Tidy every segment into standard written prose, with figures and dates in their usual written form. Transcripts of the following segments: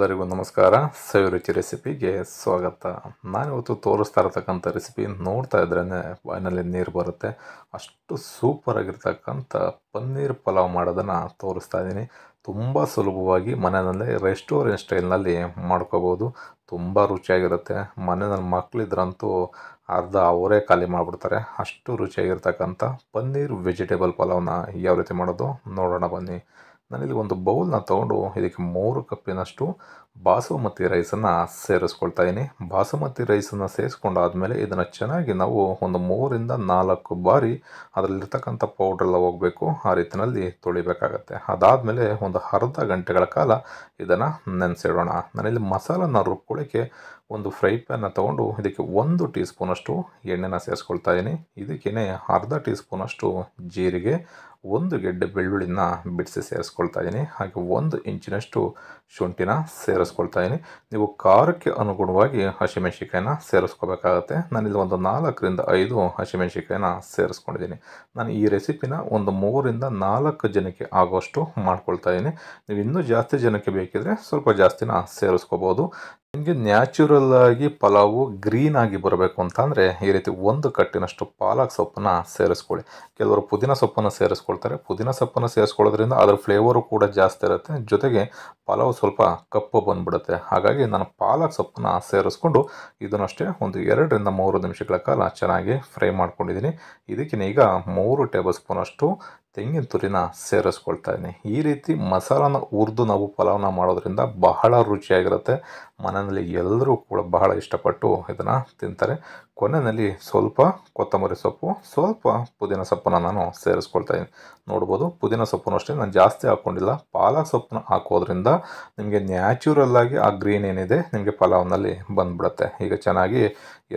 ಎಲ್ಲರಿಗೂ ನಮಸ್ಕಾರ. ಸವಿರುಚಿ ರೆಸಿಪಿಗೆ ಸ್ವಾಗತ. ನಾನಿವತ್ತು ತೋರಿಸ್ತಾ ಇರತಕ್ಕಂಥ ರೆಸಿಪಿ ನೋಡ್ತಾ ಇದ್ರೇ ಬಾಯಿನಲ್ಲಿ ನೀರು ಬರುತ್ತೆ. ಅಷ್ಟು ಸೂಪರ್ ಆಗಿರ್ತಕ್ಕಂಥ ಪನ್ನೀರ್ ಪಲಾವ್ ಮಾಡೋದನ್ನು ತೋರಿಸ್ತಾ ಇದ್ದೀನಿ. ತುಂಬ ಸುಲಭವಾಗಿ ಮನೆಯಲ್ಲೇ ರೆಸ್ಟೋರೆಂಟ್ ಸ್ಟೈಲ್ನಲ್ಲಿ ಮಾಡ್ಕೋಬೋದು. ತುಂಬ ರುಚಿಯಾಗಿರುತ್ತೆ. ಮನೆಯಲ್ಲಿ ಮಕ್ಕಳಿದ್ರಂತೂ ಅರ್ಧ ಅವರೇ ಖಾಲಿ ಮಾಡಿಬಿಡ್ತಾರೆ. ಅಷ್ಟು ರುಚಿಯಾಗಿರ್ತಕ್ಕಂಥ ಪನ್ನೀರ್ ವೆಜಿಟೇಬಲ್ ಪಲಾವ್ನ ಯಾವ ರೀತಿ ಮಾಡೋದು ನೋಡೋಣ ಬನ್ನಿ. ನಾನಿಲ್ಲಿ ಒಂದು ಬೌಲ್ನ ತೊಗೊಂಡು ಇದಕ್ಕೆ 3 ಕಪ್ಪಿನಷ್ಟು ಬಾಸುಮತಿ ರೈಸನ್ನು ಸೇರಿಸ್ಕೊಳ್ತಾ ಇದ್ದೀನಿ. ಬಾಸುಮತಿ ರೈಸನ್ನು ಸೇರಿಸ್ಕೊಂಡಾದ್ಮೇಲೆ ಇದನ್ನು ಚೆನ್ನಾಗಿ ನಾವು ಒಂದು 3ರಿಂದ 4 ಬಾರಿ ಅದರಲ್ಲಿರ್ತಕ್ಕಂಥ ಪೌಡ್ರೆಲ್ಲ ಹೋಗಬೇಕು ಆ ರೀತಿಯಲ್ಲಿ ತೊಳಿಬೇಕಾಗತ್ತೆ. ಅದಾದಮೇಲೆ ಒಂದು ಅರ್ಧ ಗಂಟೆಗಳ ಕಾಲ ಇದನ್ನು ನೆನೆಸಿಡೋಣ. ನಾನಿಲ್ಲಿ ಮಸಾಲನ ರುಬ್ಕೊಳ್ಳೋಕ್ಕೆ ಒಂದು ಫ್ರೈ ಪ್ಯಾನ್ನ ತೊಗೊಂಡು ಇದಕ್ಕೆ 1 ಟೀ ಸ್ಪೂನಷ್ಟು ಎಣ್ಣೆನ ಸೇರಿಸ್ಕೊಳ್ತಾ ಇದ್ದೀನಿ. ಇದಕ್ಕೇ ಅರ್ಧ ಟೀ ಸ್ಪೂನಷ್ಟು ಜೀರಿಗೆ, 1 ಗೆಡ್ಡೆ ಬೆಳ್ಳುಳ್ಳಿನ ಬಿಡಿಸಿ ಸೇರಿಸ್ಕೊಳ್ತಾ ಇದ್ದೀನಿ. ಹಾಗೆ 1 ಇಂಚಿನಷ್ಟು ಶುಂಠಿನ ಸೇರಿಸ್ಕೊಳ್ತಾ ಇದ್ದೀನಿ. ನೀವು ಖಾರಕ್ಕೆ ಅನುಗುಣವಾಗಿ ಹಸಿಮೆಣ್ಸಿಕಾಯಿನ ಸೇರಿಸ್ಕೋಬೇಕಾಗತ್ತೆ. ನಾನಿಲ್ಲಿ ಒಂದು 4ರಿಂದ 5 ಹಸಿಮೆಣ್ಸಿಕಾಯಿನ ಸೇರಿಸ್ಕೊಂಡಿದ್ದೀನಿ. ನಾನು ಈ ರೆಸಿಪಿನ ಒಂದು 3ರಿಂದ 4 ಜನಕ್ಕೆ ಆಗೋಷ್ಟು ಮಾಡ್ಕೊಳ್ತಾ ಇದ್ದೀನಿ. ನೀವು ಇನ್ನೂ ಜಾಸ್ತಿ ಜನಕ್ಕೆ ಬೇಕಿದ್ರೆ ಸ್ವಲ್ಪ ಜಾಸ್ತಿನ ಸೇರಿಸ್ಕೋಬೋದು. ನಿಮಗೆ ನ್ಯಾಚುರಲ್ ಆಗಿ ಪಲಾವು ಗ್ರೀನ್ ಆಗಿ ಬರಬೇಕು ಅಂತಂದರೆ ಈ ರೀತಿ 1 ಕಟ್ಟಿನಷ್ಟು ಪಾಲಕ್ ಸೊಪ್ಪನ್ನು ಸೇರಿಸ್ಕೊಳ್ಳಿ. ಕೆಲವರು ಪುದೀನ ಸೊಪ್ಪನ್ನು ಸೇರಿಸ್ಕೊಳ್ತಾರೆ. ಪುದೀನ ಸೊಪ್ಪನ್ನು ಸೇರಿಸ್ಕೊಳ್ಳೋದ್ರಿಂದ ಅದರ ಫ್ಲೇವರು ಕೂಡ ಜಾಸ್ತಿ ಇರುತ್ತೆ. ಜೊತೆಗೆ ಪಲಾವ್ ಸ್ವಲ್ಪ ಕಪ್ಪು ಬಂದುಬಿಡುತ್ತೆ. ಹಾಗಾಗಿ ನಾನು ಪಾಲಕ್ ಸೊಪ್ಪನ್ನು ಸೇರಿಸ್ಕೊಂಡು ಇದನ್ನಷ್ಟೇ ಒಂದು 2ರಿಂದ 3 ನಿಮಿಷಗಳ ಕಾಲ ಚೆನ್ನಾಗಿ ಫ್ರೈ ಮಾಡ್ಕೊಂಡಿದ್ದೀನಿ. ಇದಕ್ಕೆ ಈಗ 3 ಟೇಬಲ್ ಸ್ಪೂನಷ್ಟು ತೆಂಗಿನ ತುರಿನ ಸೇರಿಸ್ಕೊಳ್ತಾ ಇದ್ದೀನಿ. ಈ ರೀತಿ ಮಸಾಲಾನ ಹುರಿದು ನಾವು ಪಲಾವ್ನ ಮಾಡೋದ್ರಿಂದ ಬಹಳ ರುಚಿಯಾಗಿರುತ್ತೆ. ಮನೆಯಲ್ಲಿ ಎಲ್ಲರೂ ಕೂಡ ಬಹಳ ಇಷ್ಟಪಟ್ಟು ಇದನ್ನು ತಿಂತಾರೆ. ಕೊನೆಯಲ್ಲಿ ಸ್ವಲ್ಪ ಕೊತ್ತಂಬರಿ ಸೊಪ್ಪು, ಸ್ವಲ್ಪ ಪುದೀನ ಸೊಪ್ಪನ್ನು ನಾನು ಸೇರಿಸ್ಕೊಳ್ತಾ ಇದ್ದೀನಿ. ನೋಡ್ಬೋದು, ಪುದೀನ ಸೊಪ್ಪನ್ನು ಅಷ್ಟೇ ನಾನು ಜಾಸ್ತಿ ಹಾಕ್ಕೊಂಡಿಲ್ಲ. ಪಾಲಕ್ ಸೊಪ್ಪನ್ನ ಹಾಕೋದ್ರಿಂದ ನಿಮಗೆ ನ್ಯಾಚುರಲ್ ಆಗಿ ಆ ಗ್ರೀನ್ ಏನಿದೆ ನಿಮಗೆ ಪಲಾವ್ನಲ್ಲಿ ಬಂದ್ಬಿಡುತ್ತೆ. ಈಗ ಚೆನ್ನಾಗಿ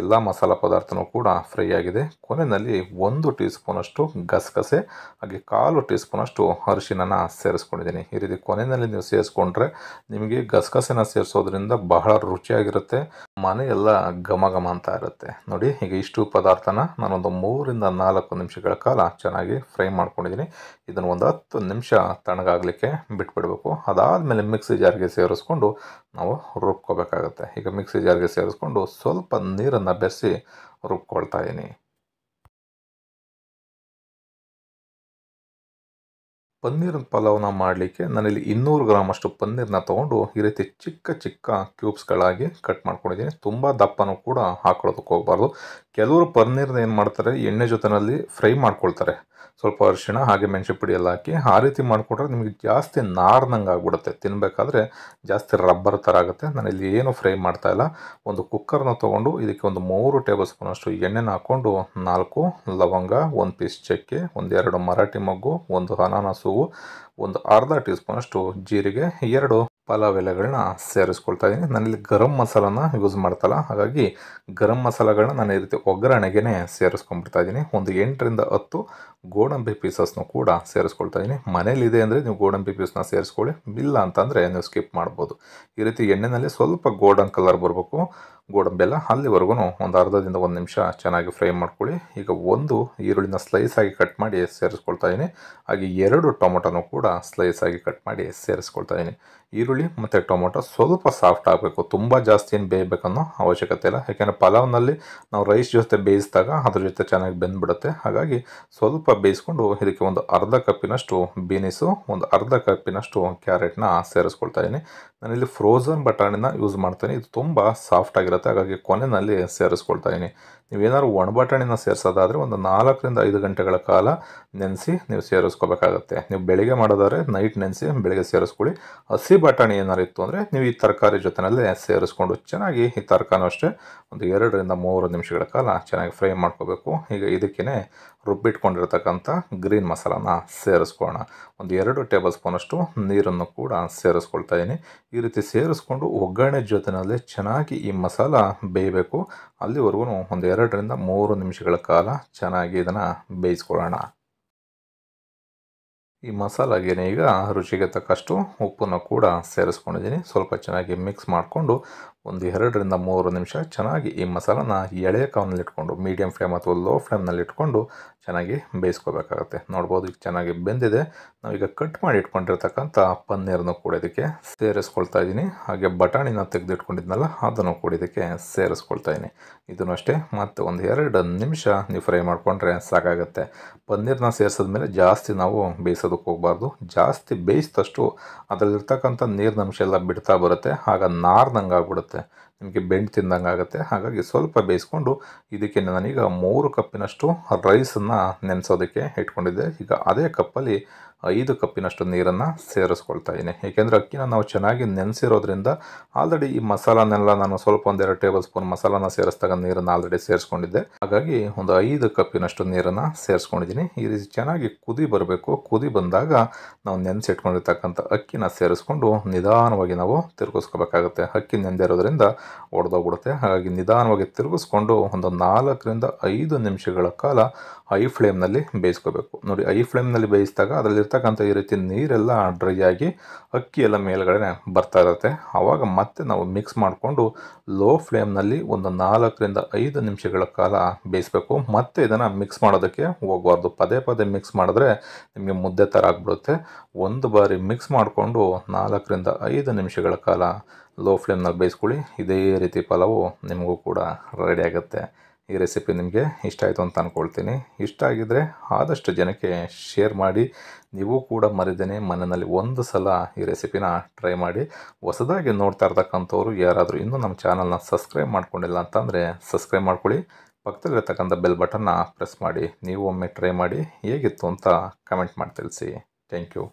ಎಲ್ಲ ಮಸಾಲ ಪದಾರ್ಥನೂ ಕೂಡ ಫ್ರೈ ಆಗಿದೆ. ಕೊನೆಯಲ್ಲಿ 1 ಟೀ ಸ್ಪೂನಷ್ಟು ಗಸಗಸೆ ಹಾಗೆ 1/4 ಟೀ ಸ್ಪೂನಷ್ಟು ಅರಿಶಿನ ಸೇರಿಸ್ಕೊಂಡಿದ್ದೀನಿ. ಈ ರೀತಿ ಕೊನೆಯಲ್ಲಿ ನೀವು ಸೇರಿಸ್ಕೊಂಡ್ರೆ ನಿಮಗೆ ಗಸಗಸೆನ ಸೇರಿಸೋದ್ರಿಂದ ಬಹಳ ರುಚಿಯಾಗಿರುತ್ತೆ. ಮನೆಯೆಲ್ಲ ಘಮ ಘಮ ಅಂತ ಇರುತ್ತೆ. ನೋಡಿ, ಈಗ ಇಷ್ಟು ಪದಾರ್ಥನ ನಾನೊಂದು 3ರಿಂದ 4 ನಿಮಿಷಗಳ ಕಾಲ ಚೆನ್ನಾಗಿ ಫ್ರೈ ಮಾಡ್ಕೊಂಡಿದ್ದೀನಿ. ಇದನ್ನು ಒಂದು 10 ನಿಮಿಷ ತಣ್ಣಗಾಗಲಿಕ್ಕೆ ಬಿಟ್ಬಿಡಬೇಕು. ಅದಾದಮೇಲೆ ಮಿಕ್ಸಿ ಜಾರ್ಗೆ ಸೇರಿಸ್ಕೊಂಡು ನಾವು ರುಬ್ಕೋಬೇಕಾಗತ್ತೆ. ಈಗ ಮಿಕ್ಸಿ ಜಾರ್ಗೆ ಸೇರಿಸ್ಕೊಂಡು ಸ್ವಲ್ಪ ನೀರನ್ನು ಬೆರೆಸಿ ರುಬ್ಕೊಳ್ತಾ ಇದ್ದೀನಿ. ಪನ್ನೀರ್ ಪಲಾವ್ನ ಮಾಡಲಿಕ್ಕೆ ನಾನಿಲ್ಲಿ 200 ಗ್ರಾಮ್ ಅಷ್ಟು ಪನ್ನೀರ್ನ ತೊಗೊಂಡು ಈ ರೀತಿ ಚಿಕ್ಕ ಚಿಕ್ಕ ಕ್ಯೂಬ್ಸ್ಗಳಾಗಿ ಕಟ್ ಮಾಡ್ಕೊಂಡಿದ್ದೀನಿ. ತುಂಬ ದಪ್ಪನೂ ಕೂಡ ಹಾಕೊಳ್ಳೋದಕ್ಕೆ ಹೋಗಬಾರ್ದು. ಕೆಲವರು ಪನ್ನೀರ್ನ ಏನು ಮಾಡ್ತಾರೆ, ಎಣ್ಣೆ ಜೊತೆಯಲ್ಲಿ ಫ್ರೈ ಮಾಡ್ಕೊಳ್ತಾರೆ. ಸ್ವಲ್ಪ ಅರಿಶಿಣ ಹಾಗೆ ಮೆಣಸು ಪುಡಿ ಎಲ್ಲ ಹಾಕಿ ಆ ರೀತಿ ಮಾಡಿಕೊಂಡ್ರೆ ನಿಮಗೆ ಜಾಸ್ತಿ ನಾರ್ನಂಗೆ ಆಗ್ಬಿಡುತ್ತೆ. ತಿನ್ನಬೇಕಾದ್ರೆ ಜಾಸ್ತಿ ರಬ್ಬರ್ ಥರ ಆಗುತ್ತೆ. ನಾನಿಲ್ಲಿ ಏನು ಫ್ರೈ ಮಾಡ್ತಾ ಇಲ್ಲ. ಒಂದು ಕುಕ್ಕರ್ನ ತೊಗೊಂಡು ಇದಕ್ಕೆ ಒಂದು 3 ಟೇಬಲ್ ಸ್ಪೂನಷ್ಟು ಎಣ್ಣೆನ ಹಾಕ್ಕೊಂಡು 4 ಲವಂಗ, 1 ಪೀಸ್ ಚಕ್ಕೆ, 2 ಮರಾಠಿ ಮೊಗ್ಗು, 1 ಅನಾನಸ್ ಹೂವು, ಒಂದು ಅರ್ಧ ಟೀ ಸ್ಪೂನಷ್ಟು ಜೀರಿಗೆ, 2 ಪಲಾವ್ ಎಲೆಗಳನ್ನ ಸೇರಿಸ್ಕೊಳ್ತಾ ಇದ್ದೀನಿ. ನಾನಿಲ್ಲಿ ಗರಂ ಮಸಾಲಾನ ಯೂಸ್ ಮಾಡ್ತಲ್ಲ, ಹಾಗಾಗಿ ಗರಂ ಮಸಾಲೆಗಳನ್ನ ನಾನು ಈ ರೀತಿ ಒಗ್ಗರಣೆಗೆ ಸೇರಿಸ್ಕೊಂಡ್ಬಿಡ್ತಾ ಇದ್ದೀನಿ. ಒಂದು 8ರಿಂದ 10 ಗೋಡಂಬಿ ಪೀಸಸ್ನು ಕೂಡ ಸೇರಿಸ್ಕೊಳ್ತಾ ಇದ್ದೀನಿ. ಮನೇಲಿದೆ ಅಂದರೆ ನೀವು ಗೋಡಂಬಿ ಪೀಸ್ನ ಸೇರಿಸ್ಕೊಳ್ಳಿ, ಇಲ್ಲ ಅಂತಂದರೆ ನೀವು ಸ್ಕಿಪ್ ಮಾಡ್ಬೋದು. ಈ ರೀತಿ ಎಣ್ಣೆಯಲ್ಲಿ ಸ್ವಲ್ಪ ಗೋಲ್ಡನ್ ಕಲರ್ ಬರಬೇಕು ಗೋಡಂಬಿ ಎಲ್ಲ, ಅಲ್ಲಿವರೆಗೂ ಒಂದು ಅರ್ಧದಿಂದ 1 ನಿಮಿಷ ಚೆನ್ನಾಗಿ ಫ್ರೈ ಮಾಡ್ಕೊಳ್ಳಿ. ಈಗ 1 ಈರುಳ್ಳಿನ ಸ್ಲೈಸ್ ಆಗಿ ಕಟ್ ಮಾಡಿ ಸೇರಿಸ್ಕೊಳ್ತಾ ಇದ್ದೀನಿ. ಹಾಗೆ 2 ಟೊಮೊಟೊನೂ ಕೂಡ ಸ್ಲೈಸ್ ಆಗಿ ಕಟ್ ಮಾಡಿ ಸೇರಿಸ್ಕೊಳ್ತಾ ಇದ್ದೀನಿ. ಈರುಳ್ಳಿ ಮತ್ತು ಟೊಮೊಟೊ ಸ್ವಲ್ಪ ಸಾಫ್ಟ್ ಆಗಬೇಕು. ತುಂಬ ಜಾಸ್ತಿ ಏನು ಬೇಯಬೇಕನ್ನೋ ಅವಶ್ಯಕತೆ ಇಲ್ಲ. ಯಾಕೆಂದರೆ ಪಲಾವ್ನಲ್ಲಿ ನಾವು ರೈಸ್ ಜೊತೆ ಬೇಯಿಸಿದಾಗ ಅದ್ರ ಜೊತೆ ಚೆನ್ನಾಗಿ ಬೆಂದ್ಬಿಡುತ್ತೆ. ಹಾಗಾಗಿ ಸ್ವಲ್ಪ ಬೇಯಿಸ್ಕೊಂಡು ಇದಕ್ಕೆ ಒಂದು ಅರ್ಧ ಕಪ್ಪಿನಷ್ಟು ಬೀನಿಸು, ಒಂದು ಅರ್ಧ ಕಪ್ಪಿನಷ್ಟು ಕ್ಯಾರೆಟ್ನ ಸೇರಿಸ್ಕೊಳ್ತಾ ಇದ್ದೀನಿ. ನಾನಿಲ್ಲಿ ಫ್ರೋಝನ್ ಬಟಾಣಿನ ಯೂಸ್ ಮಾಡ್ತೀನಿ. ಇದು ತುಂಬ ಸಾಫ್ಟ್ ಆಗಿರುತ್ತೆ, ಹಾಗಾಗಿ ಕೊನೆಯಲ್ಲಿ ಸೇರಿಸ್ಕೊಳ್ತಾ ಇದ್ದೀನಿ. ನೀವೇನಾದ್ರು ಒಣ ಬಟಾಣಿನ ಸೇರಿಸೋದಾದರೆ ಒಂದು 4ರಿಂದ 5 ಗಂಟೆಗಳ ಕಾಲ ನೆನೆಸಿ ನೀವು ಸೇರಿಸ್ಕೋಬೇಕಾಗತ್ತೆ. ನೀವು ಬೆಳಿಗ್ಗೆ ಮಾಡೋದಾದರೆ ನೈಟ್ ನೆನೆಸಿ ಬೆಳಿಗ್ಗೆ ಸೇರಿಸ್ಕೊಳ್ಳಿ. ಹಸಿ ಬಟಾಣಿ ಏನಾರು ಇತ್ತು ಅಂದರೆ ನೀವು ಈ ತರಕಾರಿ ಜೊತೆಯಲ್ಲೇ ಸೇರಿಸ್ಕೊಂಡು ಚೆನ್ನಾಗಿ ಈ ತರಕಾರಿನೂ ಅಷ್ಟೇ ಒಂದು 2ರಿಂದ 3 ನಿಮಿಷಗಳ ಕಾಲ ಚೆನ್ನಾಗಿ ಫ್ರೈ ಮಾಡ್ಕೋಬೇಕು. ಈಗ ಇದಕ್ಕೇ ರುಬ್ಬಿಟ್ಕೊಂಡಿರ್ತಕ್ಕಂಥ ಗ್ರೀನ್ ಮಸಾಲಾನ ಸೇರಿಸ್ಕೊಳ್ಳೋಣ. ಒಂದು 2 ಟೇಬಲ್ ಸ್ಪೂನಷ್ಟು ನೀರನ್ನು ಕೂಡ ಸೇರಿಸ್ಕೊಳ್ತಾ ಇದ್ದೀನಿ. ಈ ರೀತಿ ಸೇರಿಸ್ಕೊಂಡು ಒಗ್ಗರಣೆ ಜೊತೆಯಲ್ಲೇ ಚೆನ್ನಾಗಿ ಈ ಮಸಾಲ ಬೇಯಬೇಕು. ಅಲ್ಲಿವರೆಗೂ ಒಂದು 2ರಿಂದ 3 ನಿಮಿಷಗಳ ಕಾಲ ಚೆನ್ನಾಗಿ ಇದನ್ನು ಬೇಯಿಸ್ಕೊಳ್ಳೋಣ. ಈ ಮಸಾಲಾಗೆ ಈಗ ರುಚಿಗೆ ತಕ್ಕಷ್ಟು ಉಪ್ಪನ್ನು ಕೂಡ ಸೇರಿಸ್ಕೊಂಡಿದ್ದೀನಿ. ಸ್ವಲ್ಪ ಚೆನ್ನಾಗಿ ಮಿಕ್ಸ್ ಮಾಡಿಕೊಂಡು ಒಂದು 2ರಿಂದ 3 ನಿಮಿಷ ಚೆನ್ನಾಗಿ ಈ ಮಸಾಲಾನ ಎಳೆ ಕಾವ್ನಲ್ಲಿ ಇಟ್ಕೊಂಡು ಮೀಡಿಯಮ್ ಫ್ಲೇಮ್ ಅಥವಾ ಲೋ ಫ್ಲೇಮ್ನಲ್ಲಿ ಇಟ್ಕೊಂಡು ಚೆನ್ನಾಗಿ ಬೇಯಿಸ್ಕೋಬೇಕಾಗತ್ತೆ. ನೋಡ್ಬೋದು ಈಗ ಚೆನ್ನಾಗಿ ಬೆಂದಿದೆ. ನಾವೀಗ ಕಟ್ ಮಾಡಿ ಇಟ್ಕೊಂಡಿರ್ತಕ್ಕಂಥ ಪನ್ನೀರನ್ನು ಕೂಡ ಇದಕ್ಕೆ ಸೇರಿಸ್ಕೊಳ್ತಾ ಇದ್ದೀನಿ. ಹಾಗೆ ಬಟಾಣಿನ ತೆಗೆದಿಟ್ಕೊಂಡಿದ್ನಲ್ಲ ಅದನ್ನು ಕೂಡ ಇದಕ್ಕೆ ಸೇರಿಸ್ಕೊಳ್ತಾ ಇದ್ದೀನಿ. ಇದನ್ನು ಅಷ್ಟೇ ಮತ್ತೆ ಒಂದು 2 ನಿಮಿಷ ನೀವು ಫ್ರೈ ಮಾಡಿಕೊಂಡ್ರೆ ಸಾಕಾಗುತ್ತೆ. ಪನ್ನೀರನ್ನ ಸೇರಿಸಿದ್ಮೇಲೆ ಜಾಸ್ತಿ ನಾವು ಬೇಯಿಸೋದಕ್ಕೆ ಹೋಗಬಾರ್ದು. ಜಾಸ್ತಿ ಬೇಯಿಸಿದಷ್ಟು ಅದರಲ್ಲಿರ್ತಕ್ಕಂಥ ನೀರಿನ ಅಂಶ ಎಲ್ಲ ಬಿಡ್ತಾ ಬರುತ್ತೆ. ಆಗ ನಾರ್ದಂಗೆ ಆಗ್ಬಿಡುತ್ತೆ, ನಿಮಗೆ ಬೆಂಡು ತಿಂದಂಗೆ ಆಗುತ್ತೆ. ಹಾಗಾಗಿ ಸ್ವಲ್ಪ ಬೇಯಿಸ್ಕೊಂಡು ಇದಕ್ಕೆ ನಾನೀಗ 3 ಕಪ್ಪಿನಷ್ಟು ರೈಸನ್ನು ನೆನೆಸೋದಕ್ಕೆ ಇಟ್ಕೊಂಡಿದ್ದೆ. ಈಗ ಅದೇ ಕಪ್ಪಲ್ಲಿ 5 ಕಪ್ಪಿನಷ್ಟು ನೀರನ್ನು ಸೇರಿಸ್ಕೊಳ್ತಾ ಇದ್ದೀನಿ. ಏಕೆಂದರೆ ಅಕ್ಕಿನ ನಾವು ಚೆನ್ನಾಗಿ ನೆನೆಸಿರೋದ್ರಿಂದ ಆಲ್ರೆಡಿ ಈ ಮಸಾಲನೆಲ್ಲ ನಾನು ಸ್ವಲ್ಪ 1-2 ಟೇಬಲ್ ಸ್ಪೂನ್ ಮಸಾಲಾನ ಸೇರಿಸಿದಾಗ ನೀರನ್ನು ಆಲ್ರೆಡಿ ಸೇರಿಸ್ಕೊಂಡಿದ್ದೆ. ಹಾಗಾಗಿ ಒಂದು 5 ಕಪ್ಪಿನಷ್ಟು ನೀರನ್ನು ಸೇರಿಸ್ಕೊಂಡಿದ್ದೀನಿ. ಈ ರೀತಿ ಚೆನ್ನಾಗಿ ಕುದಿ ಬರಬೇಕು. ಕುದಿ ಬಂದಾಗ ನಾವು ನೆನೆಸಿಟ್ಕೊಂಡಿರ್ತಕ್ಕಂಥ ಅಕ್ಕಿನ ಸೇರಿಸ್ಕೊಂಡು ನಿಧಾನವಾಗಿ ನಾವು ತಿರುಗಿಸ್ಕೋಬೇಕಾಗುತ್ತೆ. ಅಕ್ಕಿ ನೆಂದಿರೋದ್ರಿಂದ ಒಡೆದೋಗ್ಬಿಡುತ್ತೆ. ಹಾಗಾಗಿ ನಿಧಾನವಾಗಿ ತಿರುಗಿಸ್ಕೊಂಡು ಒಂದು 4ರಿಂದ 5 ನಿಮಿಷಗಳ ಕಾಲ ಹೈ ಫ್ಲೇಮ್ನಲ್ಲಿ ಬೇಯಿಸ್ಕೋಬೇಕು. ನೋಡಿ, ಹೈ ಫ್ಲೇಮ್ನಲ್ಲಿ ಬೇಯಿಸಿದಾಗ ಅದರಲ್ಲಿರ್ತಕ್ಕಂಥ ಈ ರೀತಿ ನೀರೆಲ್ಲ ಡ್ರೈ ಆಗಿ ಅಕ್ಕಿ ಎಲ್ಲ ಮೇಲ್ಗಡೆ ಬರ್ತಾ ಇರುತ್ತೆ. ಆವಾಗ ಮತ್ತೆ ನಾವು ಮಿಕ್ಸ್ ಮಾಡಿಕೊಂಡು ಲೋ ಫ್ಲೇಮ್ನಲ್ಲಿ ಒಂದು 4ರಿಂದ 5 ನಿಮಿಷಗಳ ಕಾಲ ಬೇಯಿಸಬೇಕು. ಮತ್ತೆ ಇದನ್ನು ಮಿಕ್ಸ್ ಮಾಡೋದಕ್ಕೆ ಹೋಗಬಾರ್ದು. ಪದೇ ಪದೇ ಮಿಕ್ಸ್ ಮಾಡಿದ್ರೆ ನಿಮಗೆ ಮುದ್ದೆ ಥರ ಆಗಿಬಿಡುತ್ತೆ. ಒಂದು ಬಾರಿ ಮಿಕ್ಸ್ ಮಾಡಿಕೊಂಡು 4ರಿಂದ 5 ನಿಮಿಷಗಳ ಕಾಲ ಲೋ ಫ್ಲೇಮ್ನಲ್ಲಿ ಬೇಯಿಸ್ಕೊಳ್ಳಿ. ಇದೇ ರೀತಿ ಪಲಾವು ನಿಮಗೂ ಕೂಡ ರೆಡಿ ಆಗುತ್ತೆ. ಈ ರೆಸಿಪಿ ನಿಮಗೆ ಇಷ್ಟ ಆಯಿತು ಅಂತ ಅಂದ್ಕೊಳ್ತೀನಿ. ಇಷ್ಟ ಆಗಿದ್ದರೆ ಆದಷ್ಟು ಜನಕ್ಕೆ ಶೇರ್ ಮಾಡಿ. ನೀವು ಕೂಡ ಮರಿದೇನೆ ಮನೆಯಲ್ಲಿ ಒಂದು ಸಲ ಈ ರೆಸಿಪಿನ ಟ್ರೈ ಮಾಡಿ. ಹೊಸದಾಗಿ ನೋಡ್ತಾ ಇರ್ತಕ್ಕಂಥವ್ರು ಯಾರಾದರೂ ಇನ್ನೂ ನಮ್ಮ ಚಾನಲ್ನ ಸಬ್ಸ್ಕ್ರೈಬ್ ಮಾಡ್ಕೊಂಡಿಲ್ಲ ಅಂತಂದರೆ ಸಬ್ಸ್ಕ್ರೈಬ್ ಮಾಡ್ಕೊಳ್ಳಿ. ಪಕ್ಕದಲ್ಲಿರ್ತಕ್ಕಂಥ ಬೆಲ್ ಬಟನ್ನ ಪ್ರೆಸ್ ಮಾಡಿ. ನೀವು ಒಮ್ಮೆ ಟ್ರೈ ಮಾಡಿ ಹೇಗಿತ್ತು ಅಂತ ಕಮೆಂಟ್ ಮಾಡಿ ತಿಳಿಸಿ. Thank you.